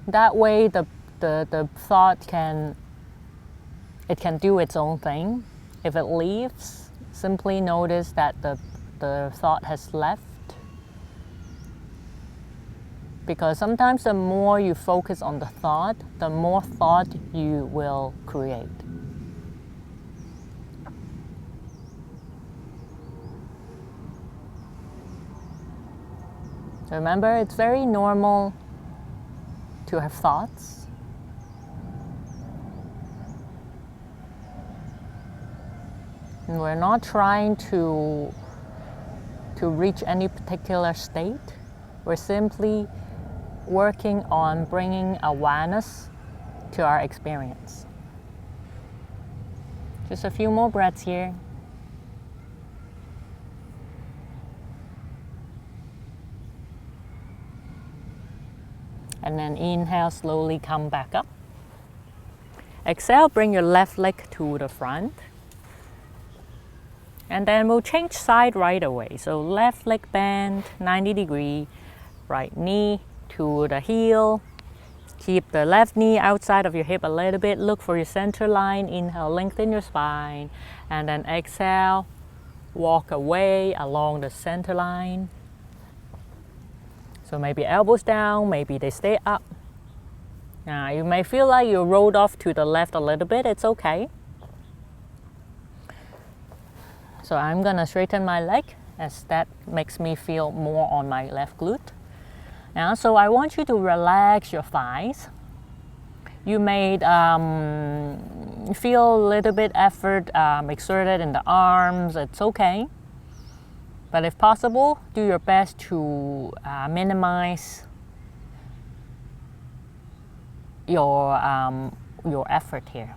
That way the thought can do its own thing. If it leaves, simply notice that the thought has left. Because sometimes the more you focus on the thought, the more thought you will create. So remember, it's very normal to have thoughts. And we're not trying to to reach any particular state. We're simply working on bringing awareness to our experience. Just a few more breaths here. And then inhale, slowly come back up. Exhale, bring your left leg to the front. And then we'll change side right away. So left leg bend, 90 degree, right knee to the heel. Keep the left knee outside of your hip a little bit. Look for your center line. Inhale, lengthen your spine. And then exhale, walk away along the center line. So maybe elbows down, maybe they stay up. Now you may feel like you rolled off to the left a little bit. It's okay. So I'm gonna straighten my leg as that makes me feel more on my left glute. Now, so I want you to relax your thighs. You may feel a little bit effort exerted in the arms. It's okay. But if possible, do your best to minimize your effort here.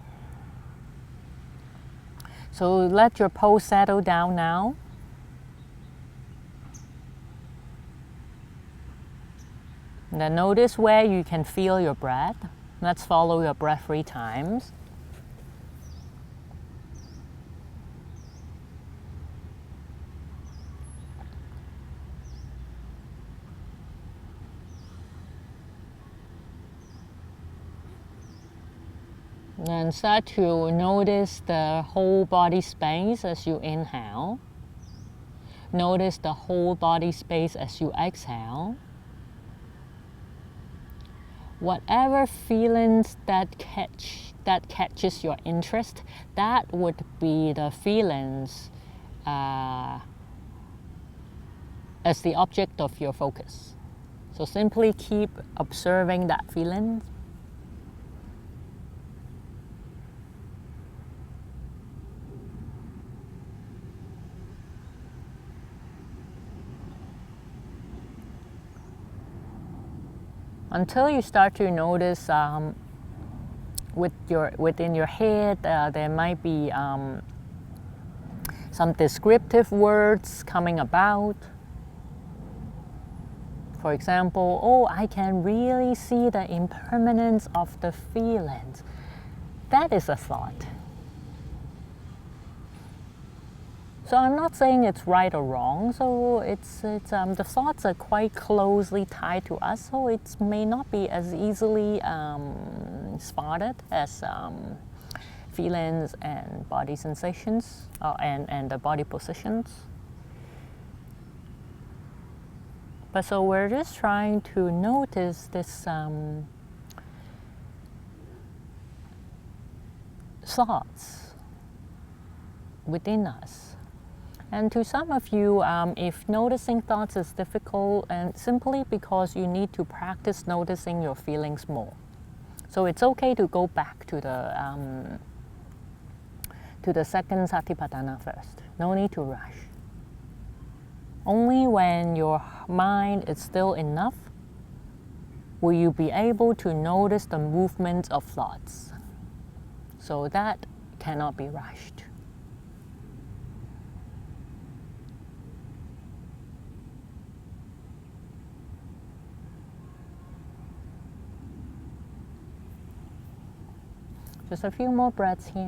So let your pose settle down now. And then notice where you can feel your breath. Let's follow your breath 3 times. And start to notice the whole body space as you inhale. Notice the whole body space as you exhale. Whatever feelings that catches your interest, that would be the feelings as the object of your focus. So simply keep observing that feeling. Until you start to notice within your head, there might be some descriptive words coming about. For example, oh, I can really see the impermanence of the feelings. That is a thought. So I'm not saying it's right or wrong. So the thoughts are quite closely tied to us. So it may not be as easily spotted as feelings and body sensations and the body positions. But so we're just trying to notice this thoughts within us. And to some of you, if noticing thoughts is difficult, and simply because you need to practice noticing your feelings more. So it's okay to go back to the second Satipatthana first. No need to rush. Only when your mind is still enough will you be able to notice the movement of thoughts. So that cannot be rushed. Just a few more breaths here.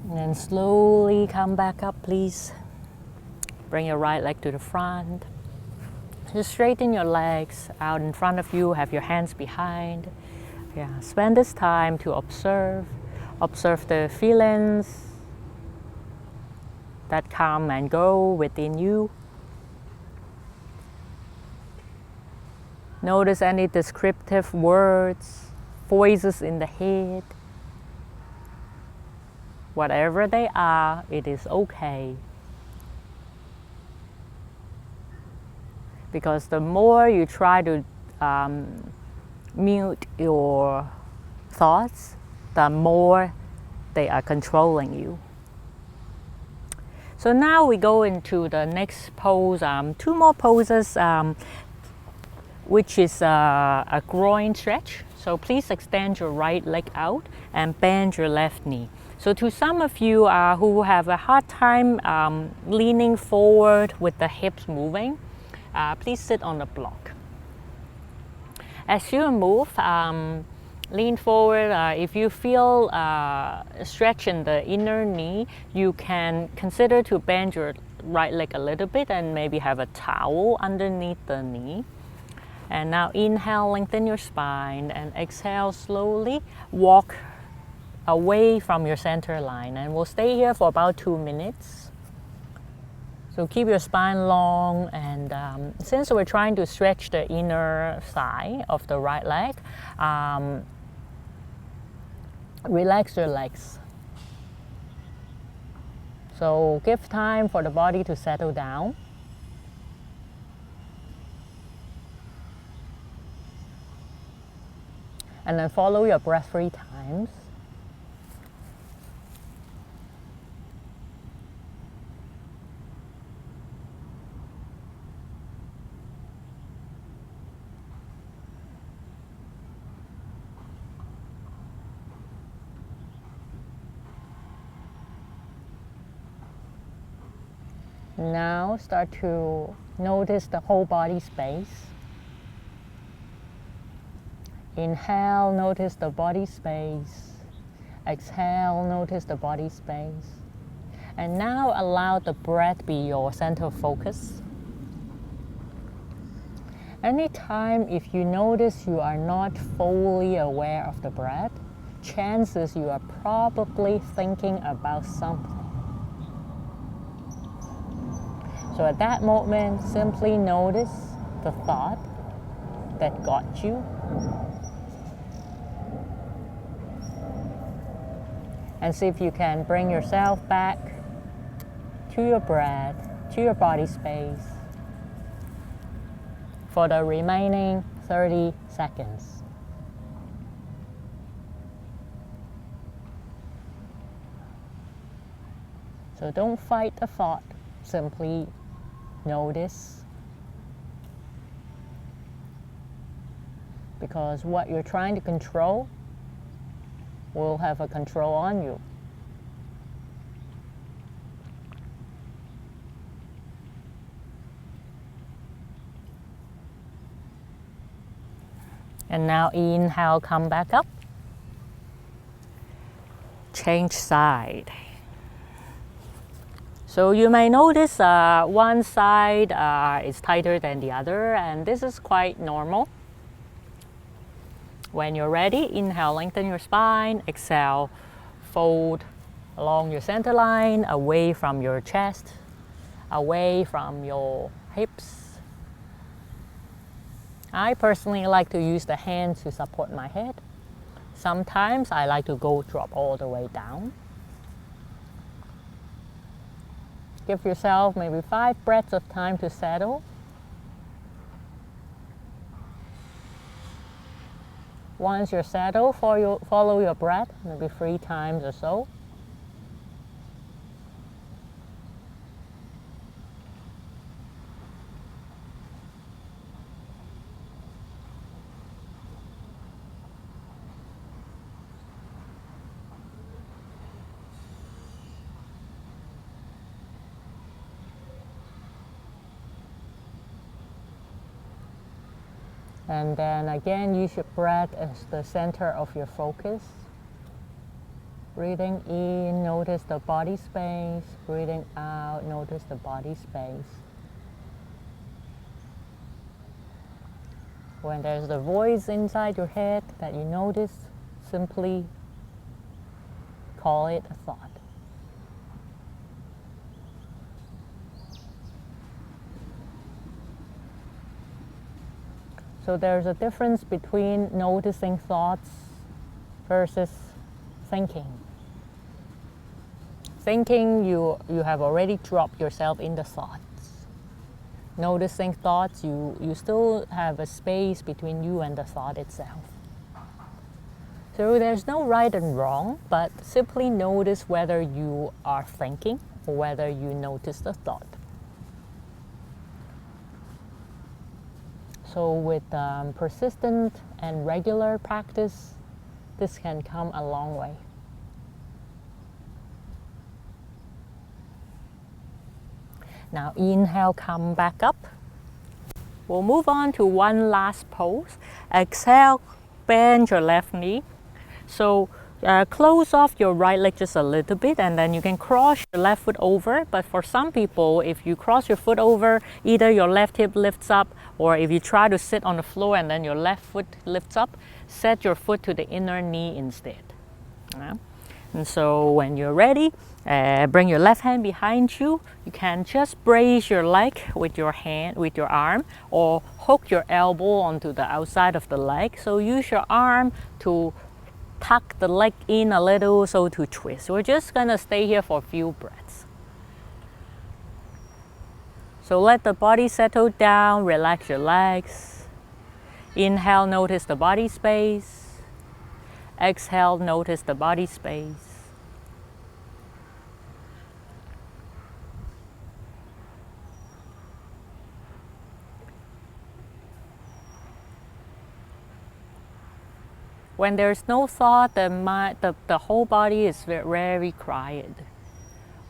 And then slowly come back up, please. Bring your right leg to the front. Just straighten your legs out in front of you. Have your hands behind. Yeah, spend this time to observe the feelings that come and go within you. Notice any descriptive words, voices in the head. Whatever they are, it is okay. because the more you try to mute your thoughts, the more they are controlling you. So now we go into the next pose, 2 more poses, which is a groin stretch. So please extend your right leg out and bend your left knee. So to some of you who have a hard time leaning forward with the hips moving, please sit on the block. As you move, lean forward. If you feel stretch in the inner knee, you can consider to bend your right leg a little bit and maybe have a towel underneath the knee. And now inhale, lengthen your spine, and exhale, slowly walk away from your center line. And we'll stay here for about 2 minutes. So keep your spine long, and since we're trying to stretch the inner thigh of the right leg, relax your legs. So give time for the body to settle down. And then follow your breath 3 times. Now start to notice the whole body space. Inhale, notice the body space. Exhale, notice the body space. And now allow the breath be your center of focus. Anytime if you notice you are not fully aware of the breath, chances you are probably thinking about something. So at that moment, simply notice the thought that got you. And see if you can bring yourself back to your breath, to your body space for the remaining 30 seconds. So don't fight the thought, simply notice, because what you're trying to control will have a control on you. And now inhale, come back up. Change side. So you may notice one side is tighter than the other, and this is quite normal. When you're ready, inhale, lengthen your spine. Exhale, fold along your center line, away from your chest, away from your hips. I personally like to use the hands to support my head. Sometimes I like to drop all the way down. Give yourself maybe 5 breaths of time to settle. Once you're settled, follow your breath, maybe 3 times or so. And then again, use your breath as the center of your focus. Breathing in, notice the body space. Breathing out, notice the body space. When there's the voice inside your head that you notice, simply call it a thought. So there's a difference between noticing thoughts versus thinking. Thinking, you have already dropped yourself in the thoughts. Noticing thoughts, you still have a space between you and the thought itself. So there's no right and wrong, but simply notice whether you are thinking or whether you notice the thought. So with persistent and regular practice, this can come a long way. Now inhale, come back up. We'll move on to one last pose. Exhale, bend your left knee. So close off your right leg just a little bit, and then you can cross your left foot over. But for some people, if you cross your foot over, either your left hip lifts up, or if you try to sit on the floor and then your left foot lifts up, set your foot to the inner knee instead. And so when you're ready, bring your left hand behind you. You can just brace your leg with your hand, with your arm, or hook your elbow onto the outside of the leg. So use your arm to tuck the leg in a little, so to twist. We're just gonna stay here for a few breaths. So let the body settle down, relax your legs. Inhale, notice the body space. Exhale, notice the body space. When there's no thought, the whole body is very quiet.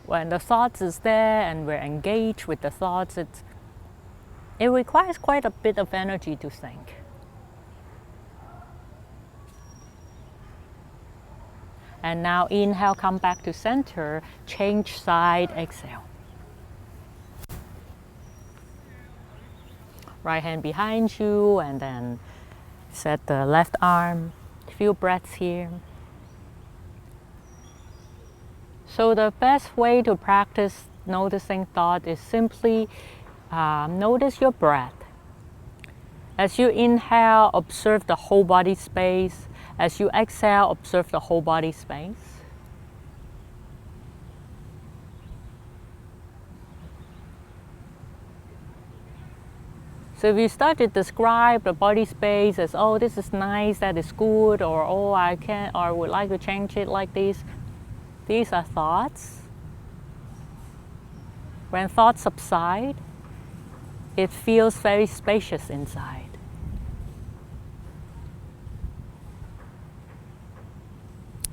When the thoughts is there and we're engaged with the thoughts, it requires quite a bit of energy to think. And now inhale, come back to center, change side, exhale. Right hand behind you, and then set the left arm. Few breaths here. So the best way to practice noticing thought is simply notice your breath. As you inhale, observe the whole body space. As you exhale, observe the whole body space. So if you start to describe the body space as, oh, this is nice, that is good, or oh, I can, or would like to change it like this, these are thoughts. When thoughts subside, it feels very spacious inside.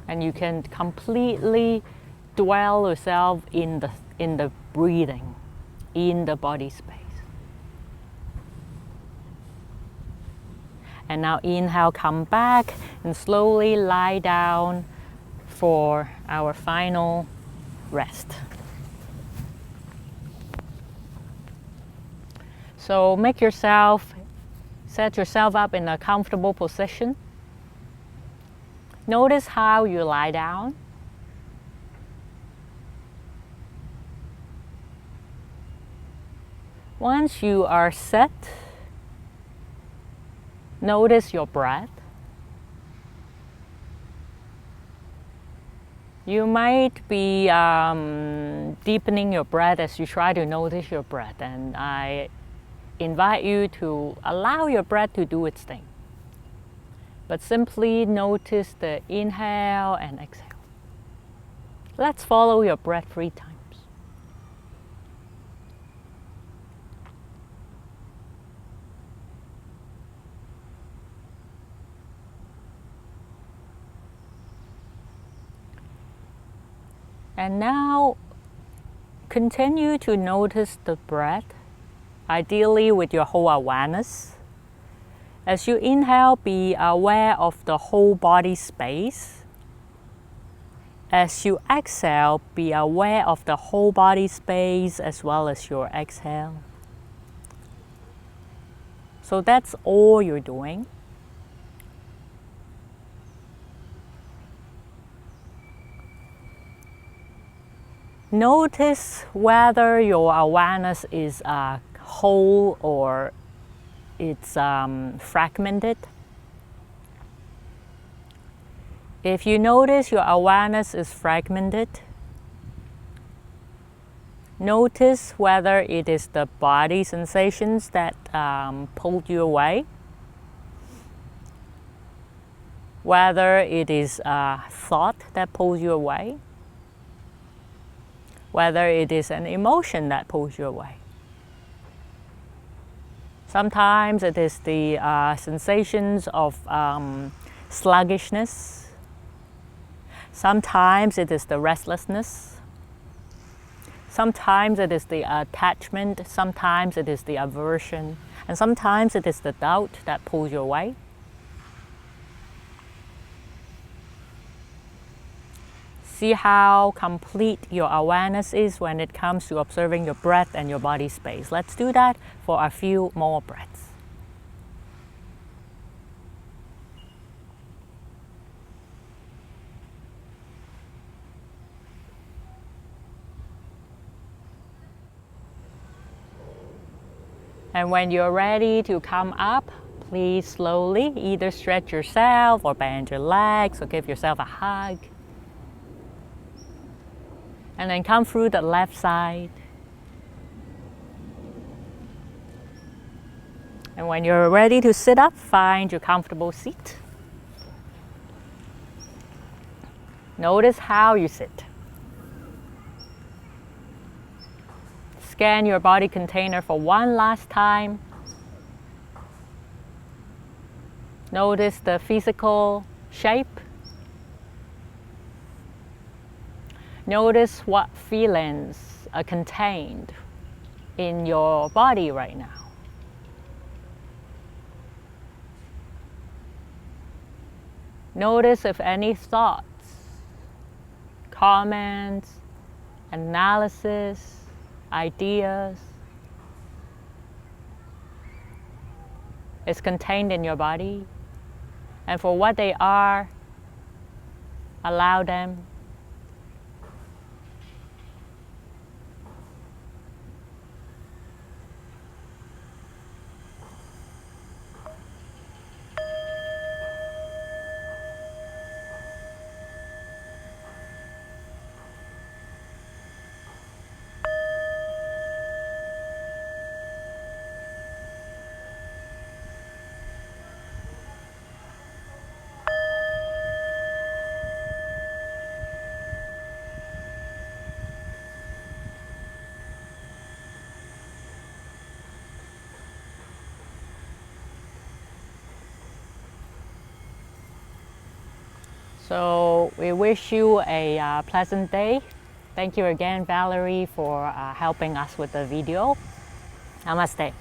And you can completely dwell yourself in the breathing, in the body space. And now inhale, come back, and slowly lie down for our final rest. So set yourself up in a comfortable position. Notice how you lie down. Once you are set, notice your breath. You might be deepening your breath as you try to notice your breath, and I invite you to allow your breath to do its thing. But simply notice the inhale and exhale. Let's follow your breath 3 times. And now continue to notice the breath, ideally with your whole awareness. As you inhale, be aware of the whole body space. As you exhale, be aware of the whole body space as well as your exhale. So that's all you're doing. Notice whether your awareness is whole or it's fragmented. If you notice your awareness is fragmented, Notice whether it is the body sensations that pulled you away, whether it is a thought that pulls you away, whether it is an emotion that pulls you away. Sometimes it is the sensations of sluggishness. Sometimes it is the restlessness. Sometimes it is the attachment. Sometimes it is the aversion. And sometimes it is the doubt that pulls you away. See how complete your awareness is when it comes to observing your breath and your body space. Let's do that for a few more breaths. And when you're ready to come up, please slowly either stretch yourself or bend your legs or give yourself a hug. And then come through the left side. And when you're ready to sit up, find your comfortable seat. Notice how you sit. Scan your body container for one last time. Notice the physical shape. Notice what feelings are contained in your body right now. Notice if any thoughts, comments, analysis, ideas is contained in your body. And for what they are, allow them. So we wish you a pleasant day. Thank you again, Valerie, for helping us with the video. Namaste.